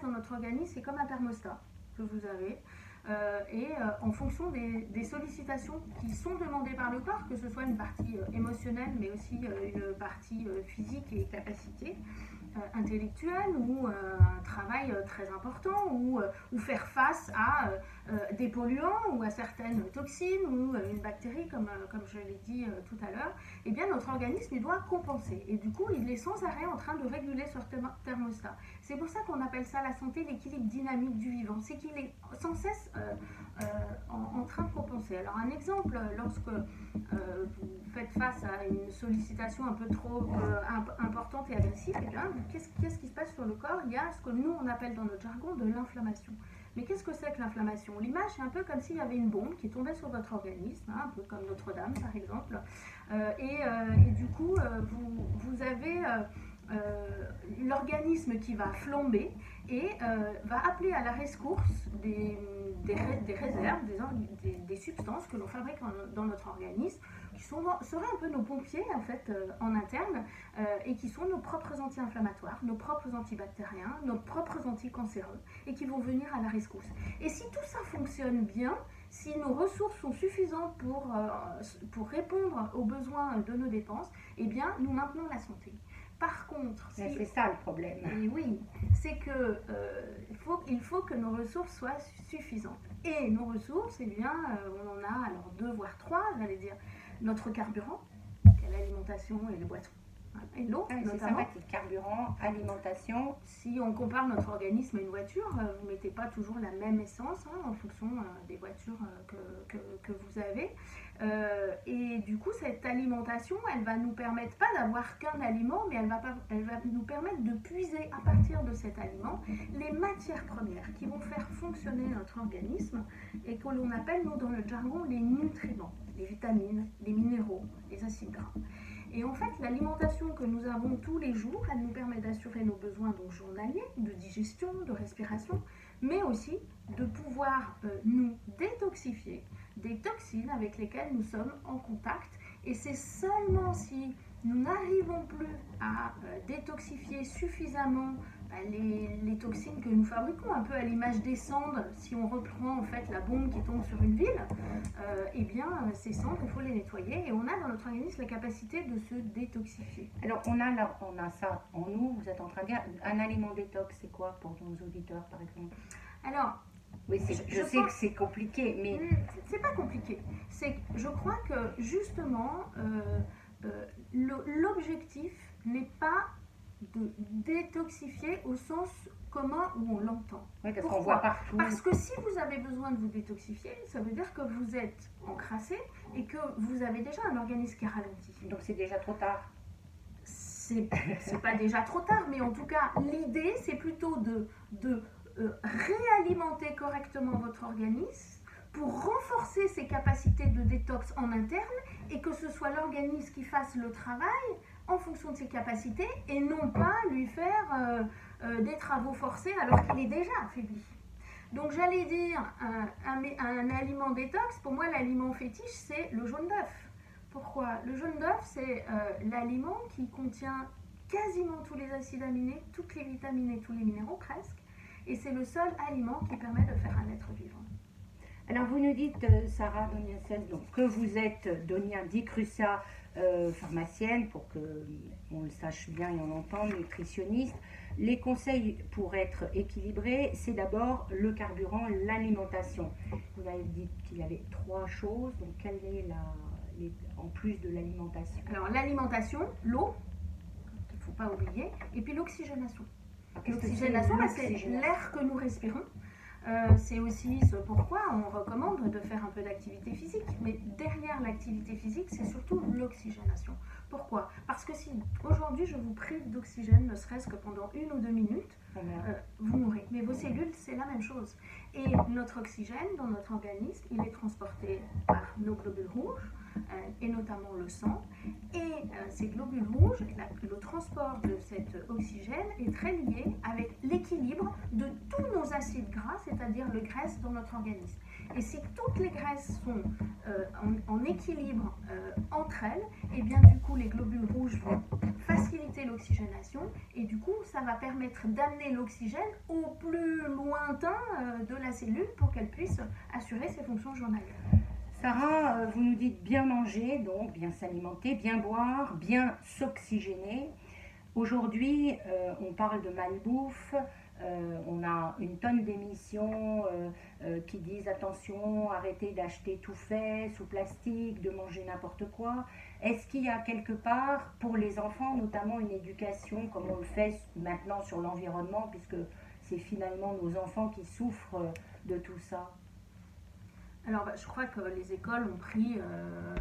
dans notre organisme, c'est comme un thermostat que vous avez. En fonction des sollicitations qui sont demandées par le corps, que ce soit une partie émotionnelle, mais aussi une partie physique et capacité intellectuelle, ou un travail très important, ou faire face à des polluants, ou à certaines toxines, ou une bactérie, comme je l'ai dit tout à l'heure, eh bien notre organisme il doit compenser. Et du coup, il est sans arrêt en train de réguler ce thermostat. C'est pour ça qu'on appelle ça la santé, l'équilibre dynamique du vivant. C'est qu'il est sans cesse en train de compenser. Alors un exemple, lorsque vous faites face à une sollicitation un peu trop importante et agressive, eh bien, qu'est-ce qui se passe sur le corps? Il y a ce que nous on appelle dans notre jargon de l'inflammation. Mais qu'est-ce que c'est que l'inflammation? L'image, c'est un peu comme s'il y avait une bombe qui tombait sur votre organisme, hein, un peu comme Notre-Dame par exemple, et du coup vous avez l'organisme qui va flamber et va appeler à la rescousse des réserves, des substances que l'on fabrique dans notre organisme, qui seraient un peu nos pompiers en fait en interne, et qui sont nos propres anti-inflammatoires, nos propres antibactériens, nos propres anticancéreux, et qui vont venir à la rescousse. Et si tout ça fonctionne bien, si nos ressources sont suffisantes pour répondre aux besoins de nos dépenses, eh bien nous maintenons la santé. Par contre, c'est ça le problème. Et oui, c'est que il faut que nos ressources soient suffisantes. Et nos ressources, eh bien, on en a alors 2 voire 3, j'allais dire, notre carburant, qui est l'alimentation et les boissons, et l'eau, c'est sympathique, carburant, alimentation. Si on compare notre organisme à une voiture, vous ne mettez pas toujours la même essence en fonction des voitures que vous avez. Et du coup, cette alimentation, elle va nous permettre pas d'avoir qu'un aliment, mais elle va nous permettre de puiser à partir de cet aliment les matières premières qui vont faire fonctionner notre organisme et que l'on appelle, nous, dans le jargon, les nutriments, les vitamines, les minéraux, les acides gras. Et en fait, l'alimentation que nous avons tous les jours, elle nous permet d'assurer nos besoins donc journaliers, de digestion, de respiration, mais aussi de pouvoir nous détoxifier des toxines avec lesquelles nous sommes en contact. Et c'est seulement si nous n'arrivons plus à détoxifier suffisamment les toxines que nous fabriquons, un peu à l'image des cendres, si on reprend en fait la bombe qui tombe sur une ville, eh bien ces cendres, il faut les nettoyer, et on a dans notre organisme la capacité de se détoxifier. Alors on a ça en nous, vous êtes en train de dire, un aliment détox, c'est quoi pour nos auditeurs par exemple? Alors, oui, je sais que c'est compliqué, mais... C'est pas compliqué. Je crois que justement, l'objectif n'est pas de détoxifier au sens commun où on l'entend. Oui, parce qu'on voit partout. Parce que si vous avez besoin de vous détoxifier, ça veut dire que vous êtes encrassé et que vous avez déjà un organisme qui est ralenti. Donc c'est déjà trop tard. C'est pas déjà trop tard, mais en tout cas, l'idée, c'est plutôt de réalimenter correctement votre organisme pour renforcer ses capacités de détox en interne, et que ce soit l'organisme qui fasse le travail en fonction de ses capacités, et non pas lui faire des travaux forcés alors qu'il est déjà affaibli. Donc j'allais dire un aliment détox, pour moi l'aliment fétiche c'est le jaune d'œuf. Pourquoi? Le jaune d'œuf c'est l'aliment qui contient quasiment tous les acides aminés, toutes les vitamines et tous les minéraux presque, et c'est le seul aliment qui permet de faire un être vivant. Alors vous nous dites, Sarah Doniacès, donc que vous êtes Donia Di Crucia, pharmacienne, pour qu'on le sache bien et on l'entende, nutritionniste. Les conseils pour être équilibré, c'est d'abord le carburant, l'alimentation. Vous avez dit qu'il y avait 3 choses, donc quelle est en plus de l'alimentation? Alors l'alimentation, l'eau, qu'il ne faut pas oublier, et puis l'oxygénation. L'oxygénation, c'est l'air que nous respirons. C'est aussi ce pourquoi on recommande de faire un peu d'activité physique. Mais derrière l'activité physique, c'est surtout l'oxygénation. Pourquoi? Parce que si aujourd'hui je vous prive d'oxygène, ne serait-ce que pendant 1 ou 2 minutes, vous mourrez. Mais vos cellules, c'est la même chose. Et notre oxygène dans notre organisme, il est transporté par nos globules rouges, et notamment le sang. Et ces globules rouges, le transport de cet oxygène est très lié avec l'équilibre de tous nos acides acides gras, c'est-à-dire le graisse dans notre organisme. Et si toutes les graisses sont en équilibre entre elles, et bien du coup les globules rouges vont faciliter l'oxygénation et du coup ça va permettre d'amener l'oxygène au plus lointain de la cellule pour qu'elle puisse assurer ses fonctions journalières. Sarah, vous nous dites bien manger, donc bien s'alimenter, bien boire, bien s'oxygéner. Aujourd'hui, on parle de malbouffe, on a une tonne d'émissions qui disent attention, arrêtez d'acheter tout fait, sous plastique, de manger n'importe quoi. Est-ce qu'il y a quelque part, pour les enfants, notamment une éducation, comme on le fait maintenant sur l'environnement, puisque c'est finalement nos enfants qui souffrent de tout ça? Alors je crois que les écoles ont pris